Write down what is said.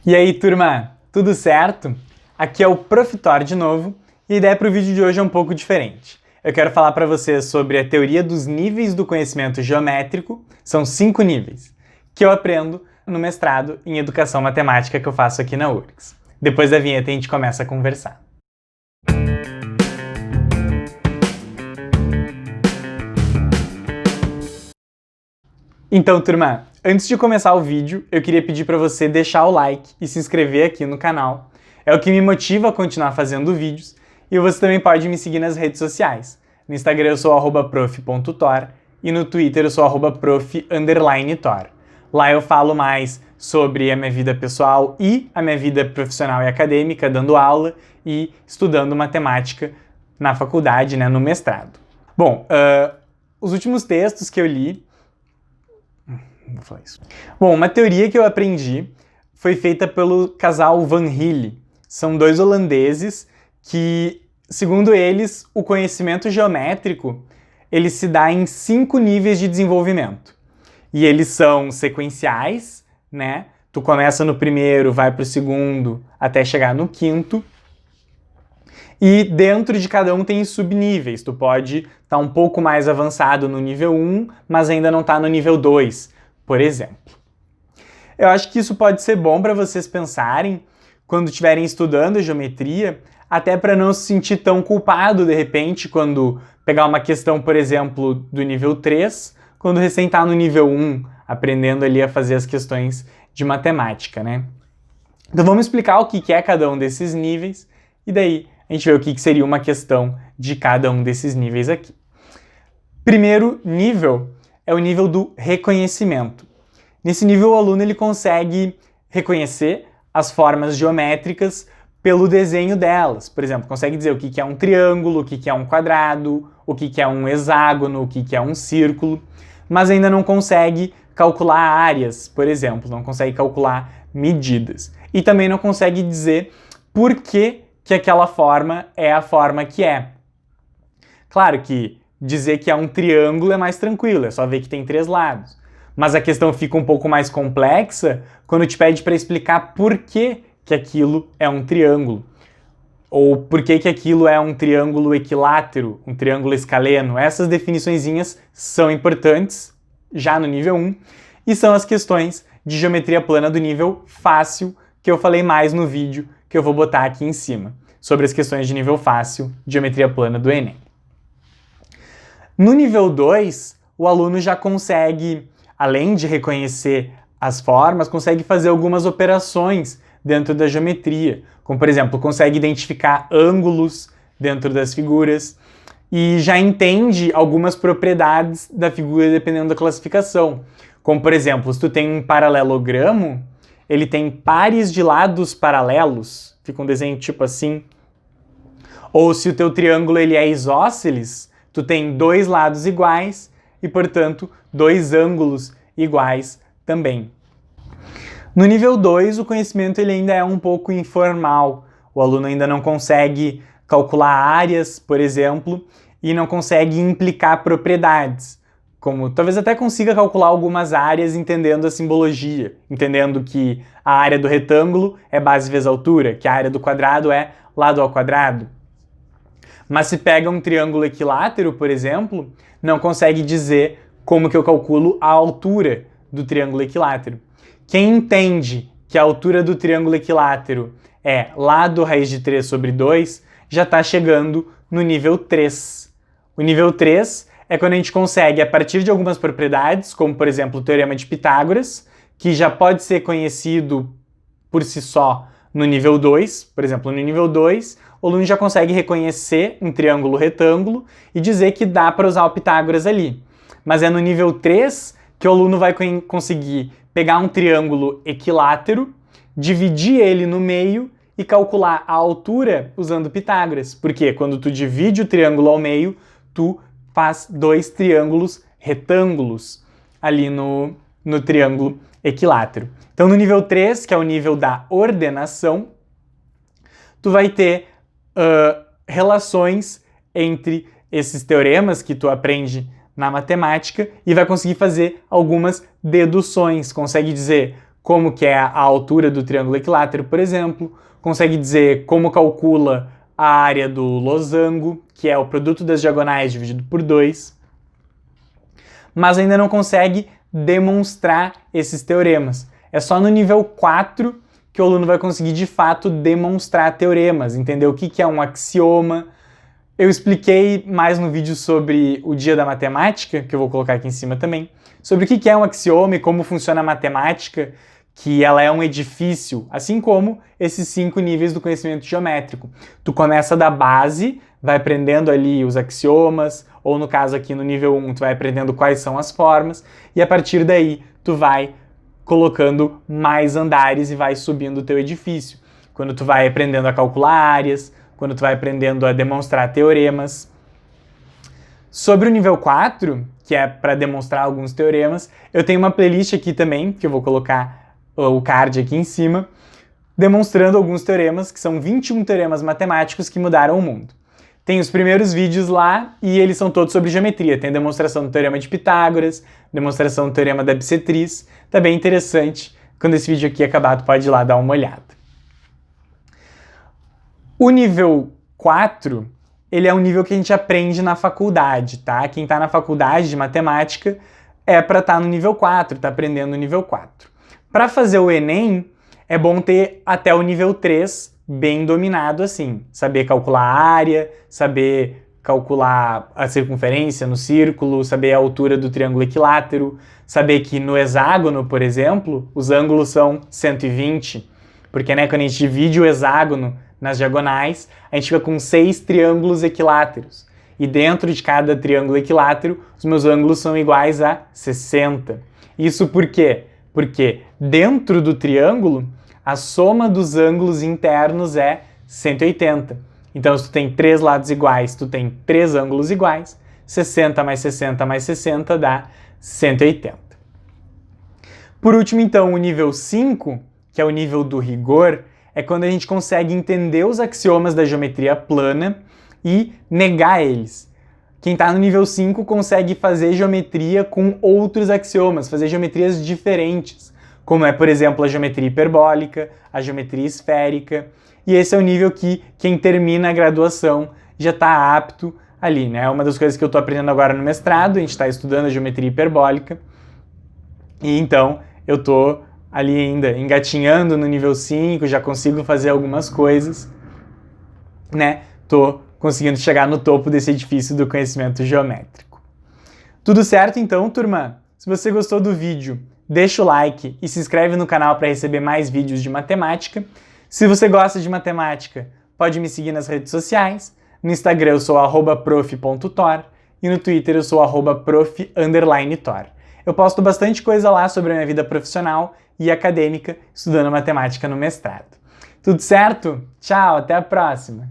E aí, turma, tudo certo? Aqui é o Profitor de novo, e a ideia para o vídeo de hoje é um pouco diferente. Eu quero falar para vocês sobre a teoria dos níveis do conhecimento geométrico, são 5 níveis, que eu aprendo no mestrado em Educação Matemática que eu faço aqui na URGS. Depois da vinheta a gente começa a conversar. Então, turma, antes de começar o vídeo, eu queria pedir para você deixar o like e se inscrever aqui no canal. É o que me motiva a continuar fazendo vídeos, e você também pode me seguir nas redes sociais. No Instagram eu sou @prof.tor e no Twitter eu sou @prof_tor. Lá eu falo mais sobre a minha vida pessoal e a minha vida profissional e acadêmica, dando aula e estudando matemática na faculdade, no mestrado. Bom, os últimos textos que eu li... Vou falar isso. Bom, uma teoria que eu aprendi foi feita pelo casal Van Hille. São 2 holandeses que, segundo eles, o conhecimento geométrico ele se dá em 5 níveis de desenvolvimento. E eles são sequenciais, né? Tu começa no primeiro, vai para o segundo, até chegar no quinto. E dentro de cada um tem subníveis. Tu pode estar um pouco mais avançado no nível 1, mas ainda não está no nível 2, por exemplo. Eu acho que isso pode ser bom para vocês pensarem quando estiverem estudando geometria, até para não se sentir tão culpado de repente quando pegar uma questão, por exemplo, do nível 3, quando recém está no nível 1, aprendendo ali a fazer as questões de matemática, né? Então vamos explicar o que é cada um desses níveis e daí a gente vê o que seria uma questão de cada um desses níveis aqui. Primeiro nível é o nível do reconhecimento. Nesse nível, o aluno ele consegue reconhecer as formas geométricas pelo desenho delas. Por exemplo, consegue dizer o que é um triângulo, o que é um quadrado, o que é um hexágono, o que é um círculo, mas ainda não consegue calcular áreas, por exemplo, não consegue calcular medidas. E também não consegue dizer por que aquela forma é a forma que é. Claro que dizer que é um triângulo é mais tranquilo, é só ver que tem 3 lados. Mas a questão fica um pouco mais complexa quando te pede para explicar por que aquilo é um triângulo. Ou por que aquilo é um triângulo equilátero, um triângulo escaleno. Essas definiçõezinhas são importantes já no nível 1 e são as questões de geometria plana do nível fácil que eu falei mais no vídeo que eu vou botar aqui em cima, sobre as questões de nível fácil de geometria plana do Enem. No nível 2, o aluno já consegue, além de reconhecer as formas, consegue fazer algumas operações dentro da geometria, como por exemplo, consegue identificar ângulos dentro das figuras e já entende algumas propriedades da figura dependendo da classificação. Como por exemplo, se tu tem um paralelogramo, ele tem pares de lados paralelos, fica um desenho tipo assim. Ou se o teu triângulo ele é isósceles, tu tem 2 lados iguais e, portanto, 2 ângulos iguais também. No nível 2, o conhecimento ele ainda é um pouco informal. O aluno ainda não consegue calcular áreas, por exemplo, e não consegue implicar propriedades. Como talvez até consiga calcular algumas áreas entendendo a simbologia, entendendo que a área do retângulo é base vezes altura, que a área do quadrado é lado ao quadrado. Mas se pega um triângulo equilátero, por exemplo, não consegue dizer como que eu calculo a altura do triângulo equilátero. Quem entende que a altura do triângulo equilátero é lado raiz de 3 sobre 2, já está chegando no nível 3. O nível 3 é quando a gente consegue, a partir de algumas propriedades, como por exemplo o Teorema de Pitágoras, que já pode ser conhecido por si só no nível 2, por exemplo, no nível 2, o aluno já consegue reconhecer um triângulo retângulo e dizer que dá para usar o Pitágoras ali. Mas é no nível 3 que o aluno vai conseguir pegar um triângulo equilátero, dividir ele no meio e calcular a altura usando Pitágoras. Porque quando tu divide o triângulo ao meio, tu faz 2 triângulos retângulos ali no triângulo equilátero. Então no nível 3, que é o nível da ordenação, tu vai ter relações entre esses teoremas que tu aprende na matemática e vai conseguir fazer algumas deduções. Consegue dizer como que é a altura do triângulo equilátero, por exemplo, consegue dizer como calcula a área do losango, que é o produto das diagonais dividido por 2, mas ainda não consegue demonstrar esses teoremas. É só no nível 4 que o aluno vai conseguir de fato demonstrar teoremas, entender o que é um axioma. Eu expliquei mais no vídeo sobre o Dia da Matemática, que eu vou colocar aqui em cima também, sobre o que é um axioma e como funciona a matemática, que ela é um edifício, assim como esses 5 níveis do conhecimento geométrico. Tu começa da base, vai aprendendo ali os axiomas, ou no caso aqui no nível 1, tu vai aprendendo quais são as formas, e a partir daí tu vai colocando mais andares e vai subindo o teu edifício. Quando tu vai aprendendo a calcular áreas, quando tu vai aprendendo a demonstrar teoremas. Sobre o nível 4, que é para demonstrar alguns teoremas, eu tenho uma playlist aqui também, que eu vou colocar o card aqui em cima, demonstrando alguns teoremas, que são 21 teoremas matemáticos que mudaram o mundo. Tem os primeiros vídeos lá e eles são todos sobre geometria. Tem a demonstração do teorema de Pitágoras, demonstração do teorema da bissetriz. Tá bem interessante. Quando esse vídeo aqui acabar, tu pode ir lá dar uma olhada. O nível 4, ele é um nível que a gente aprende na faculdade, tá? Quem tá na faculdade de matemática é para estar no nível 4, tá aprendendo no nível 4. Para fazer o Enem, é bom ter até o nível 3 bem dominado assim. Saber calcular a área, saber calcular a circunferência no círculo, saber a altura do triângulo equilátero, saber que no hexágono, por exemplo, os ângulos são 120, porque né, quando a gente divide o hexágono nas diagonais, a gente fica com 6 triângulos equiláteros. E dentro de cada triângulo equilátero, os meus ângulos são iguais a 60. Isso por quê? Porque dentro do triângulo, a soma dos ângulos internos é 180. Então, se tu tem 3 lados iguais, tu tem 3 ângulos iguais, 60 mais 60 mais 60 dá 180. Por último, então, o nível 5, que é o nível do rigor, é quando a gente consegue entender os axiomas da geometria plana e negar eles. Quem está no nível 5 consegue fazer geometria com outros axiomas, fazer geometrias diferentes, como é, por exemplo, a geometria hiperbólica, a geometria esférica, e esse é o nível que quem termina a graduação já está apto ali, né? Uma das coisas que eu estou aprendendo agora no mestrado, a gente está estudando a geometria hiperbólica, e então eu estou ali ainda engatinhando no nível 5, já consigo fazer algumas coisas, né? Tô conseguindo chegar no topo desse edifício do conhecimento geométrico. Tudo certo então, turma? Se você gostou do vídeo, deixa o like e se inscreve no canal para receber mais vídeos de matemática. Se você gosta de matemática, pode me seguir nas redes sociais. No Instagram eu sou @prof.tor e no Twitter eu sou @prof_tor. Eu posto bastante coisa lá sobre a minha vida profissional e acadêmica, estudando matemática no mestrado. Tudo certo? Tchau, até a próxima!